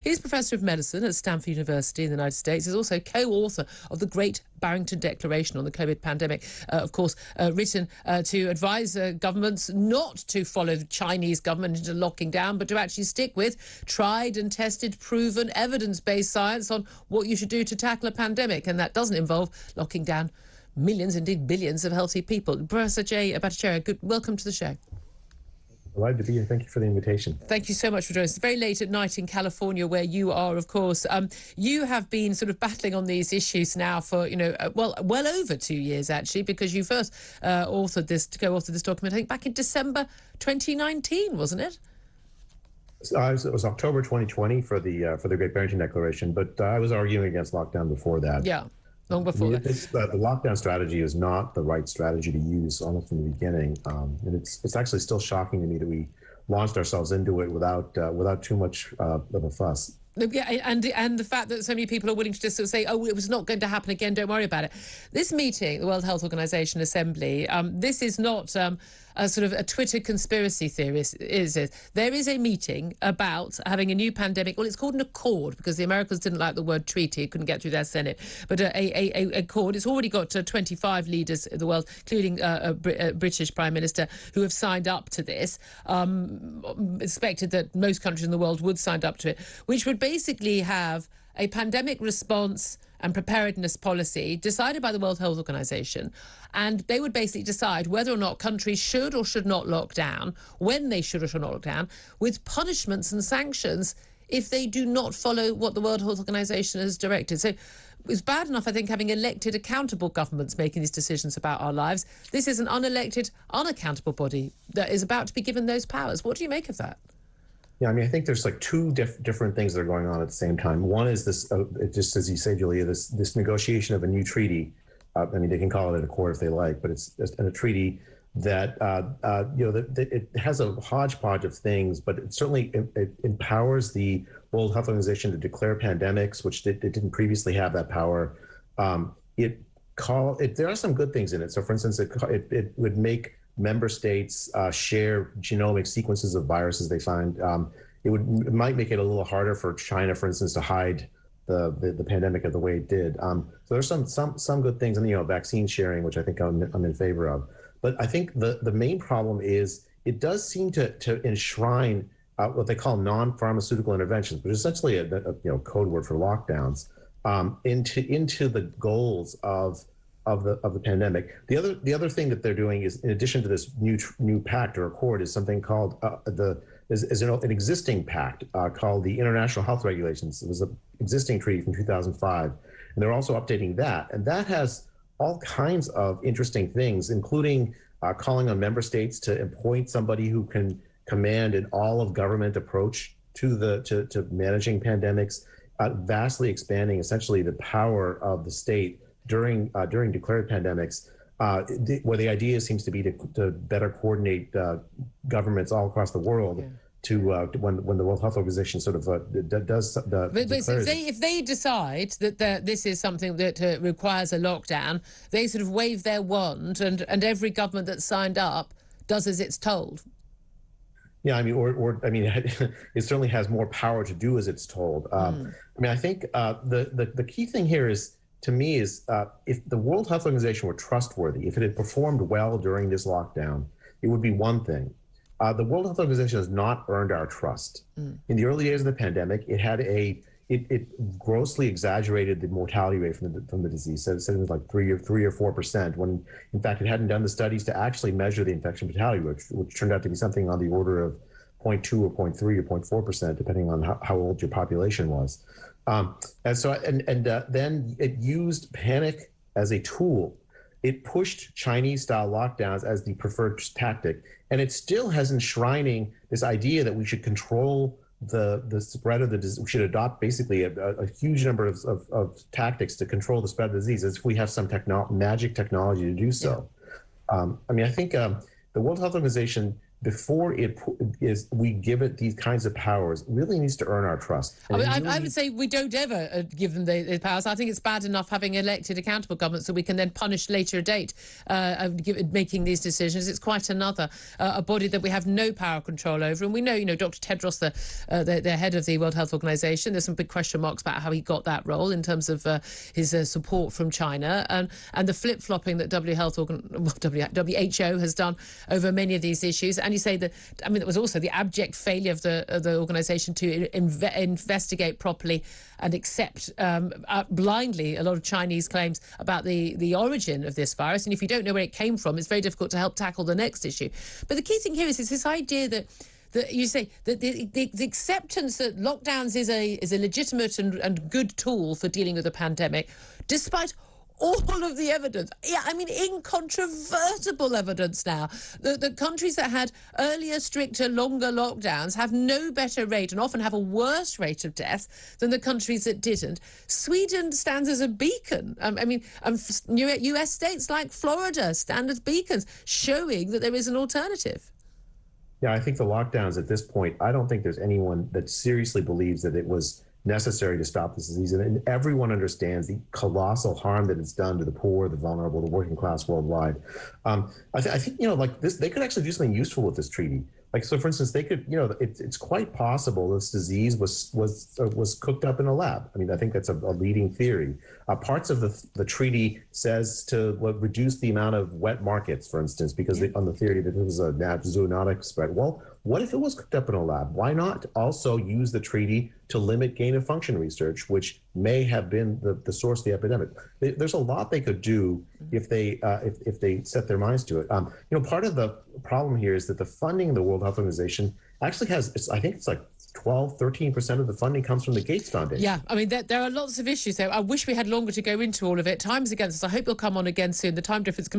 He's Professor of Medicine at Stanford University in the United States. He's also co-author of the Great Barrington Declaration on the COVID pandemic, of course, written to advise governments not to follow the Chinese government into locking down, but to actually stick with tried and tested, proven, evidence-based science on what you should do to tackle a pandemic. And that doesn't involve locking down millions, indeed billions of healthy people. Professor Jay Bhattacharya, welcome to the show. Glad to be here. Thank you for the invitation. Thank you so much for joining us. It's very late at night in California, where you are, of course. You have been sort of battling on these issues now for, well over 2 years, actually, because you first co-authored this document, I think, back in December 2019, wasn't it? It was October 2020 for the Great Barrington Declaration, but I was arguing against lockdown before that. Yeah. Long before that. The lockdown strategy is not the right strategy to use almost from the beginning. And it's actually still shocking to me that we launched ourselves into it without too much of a fuss. Yeah, and the fact that so many people are willing to just sort of say, oh, it was not going to happen again, don't worry about it. This meeting, the World Health Organization Assembly, this is not a sort of a Twitter conspiracy theorist, is it? There is a meeting about having a new pandemic. Well, it's called an accord because the Americans didn't like the word treaty. It couldn't get through their Senate. But a accord. It's already got 25 leaders in the world, including a British Prime Minister, who have signed up to this. Expected that most countries in the world would sign up to it, which would basically have a pandemic response and preparedness policy decided by the World Health Organization, and they would basically decide whether or not countries should or should not lock down, when they should or should not lock down, with punishments and sanctions if they do not follow what the World Health Organization has directed. So it's bad enough, I think, having elected, accountable governments making these decisions about our lives. This is an unelected, unaccountable body that is about to be given those powers. What do you make of that? Yeah, I mean, I think there's like two different things that are going on at the same time. One is this, just as you say, Julia, this negotiation of a new treaty. I mean, they can call it an accord if they like, but it's a treaty that, that it has a hodgepodge of things, but it certainly it empowers the World Health Organization to declare pandemics, which it didn't previously have that power. There are some good things in it. So, for instance, it would make member states share genomic sequences of viruses they find. It might make it a little harder for China, for instance, to hide the pandemic the way it did. So there's some good things, and vaccine sharing, which I think I'm in favor of. But I think the main problem is it does seem to enshrine what they call non-pharmaceutical interventions, which is essentially a code word for lockdowns, into the goals of the pandemic. The other thing that they're doing is, in addition to this new pact or accord, is something called an existing pact called the International Health Regulations. It was an existing treaty from 2005, and they're also updating that. And that has all kinds of interesting things, including calling on member states to appoint somebody who can command an all-of-government approach to managing pandemics, vastly expanding essentially the power of the state during declared pandemics, where the idea seems to be to better coordinate governments all across the world. Yeah. To when the World Health Organization sort of does the. But if they decide that this is something that requires a lockdown, they sort of wave their wand, and every government that's signed up does as it's told. Yeah, I mean, it certainly has more power to do as it's told. I mean, I think the key thing here is, to me, is if the World Health Organization were trustworthy, if it had performed well during this lockdown, it would be one thing. The World Health Organization has not earned our trust. In the early days of the pandemic, it grossly exaggerated the mortality rate from the disease. So it said it was like 3 or 4%, when in fact it hadn't done the studies to actually measure the infection fatality rate, which turned out to be something on the order of 0.2 or 0.3 or 0.4%, depending on how old your population was. Then it used panic as a tool. It pushed Chinese-style lockdowns as the preferred tactic, and it still has enshrining this idea that we should control the spread of the disease. We should adopt basically a huge number of tactics to control the spread of the disease, as if we have some magic technology to do so. Yeah. I mean, I think the World Health Organization before we give it these kinds of powers, it really needs to earn our trust. I mean, I would say we don't ever give them the powers. I think it's bad enough having elected accountable governments that we can then punish later a date making these decisions. It's quite another, a body that we have no power control over. And we know, Dr. Tedros, the head of the World Health Organization, there's some big question marks about how he got that role in terms of his support from China and the flip-flopping that WHO has done over many of these issues. And you say that, I mean, it was also the abject failure of the organisation to investigate properly and accept blindly a lot of Chinese claims about the origin of this virus. And if you don't know where it came from, it's very difficult to help tackle the next issue. But the key thing here is this idea that you say that the acceptance that lockdowns is a legitimate and good tool for dealing with a pandemic, despite all of the evidence, incontrovertible evidence now, the countries that had earlier, stricter, longer lockdowns have no better rate and often have a worse rate of death than the countries that didn't. Sweden stands as a beacon. US states like Florida stand as beacons, showing that there is an alternative. Yeah, I think the lockdowns at this point, I don't think there's anyone that seriously believes that it was necessary to stop this disease. And everyone understands the colossal harm that it's done to the poor, the vulnerable, the working class worldwide. I think, like this, they could actually do something useful with this treaty. Like, so for instance, they could, it's quite possible this disease was cooked up in a lab. I mean, I think that's a leading theory. Parts of the treaty says to reduce the amount of wet markets, for instance, because on the theory that it was a zoonotic spread. Well, what if it was cooked up in a lab? Why not also use the treaty to limit gain of function research, which may have been the source of the epidemic? There's a lot they could do if they set their minds to it. Part of the problem here is that the funding of the World Health Organization actually has, I think it's like 12-13% of the funding comes from the Gates Foundation. Yeah, I mean, there are lots of issues there. I wish we had longer to go into all of it. Time's against us. I hope you'll come on again soon. The time difference can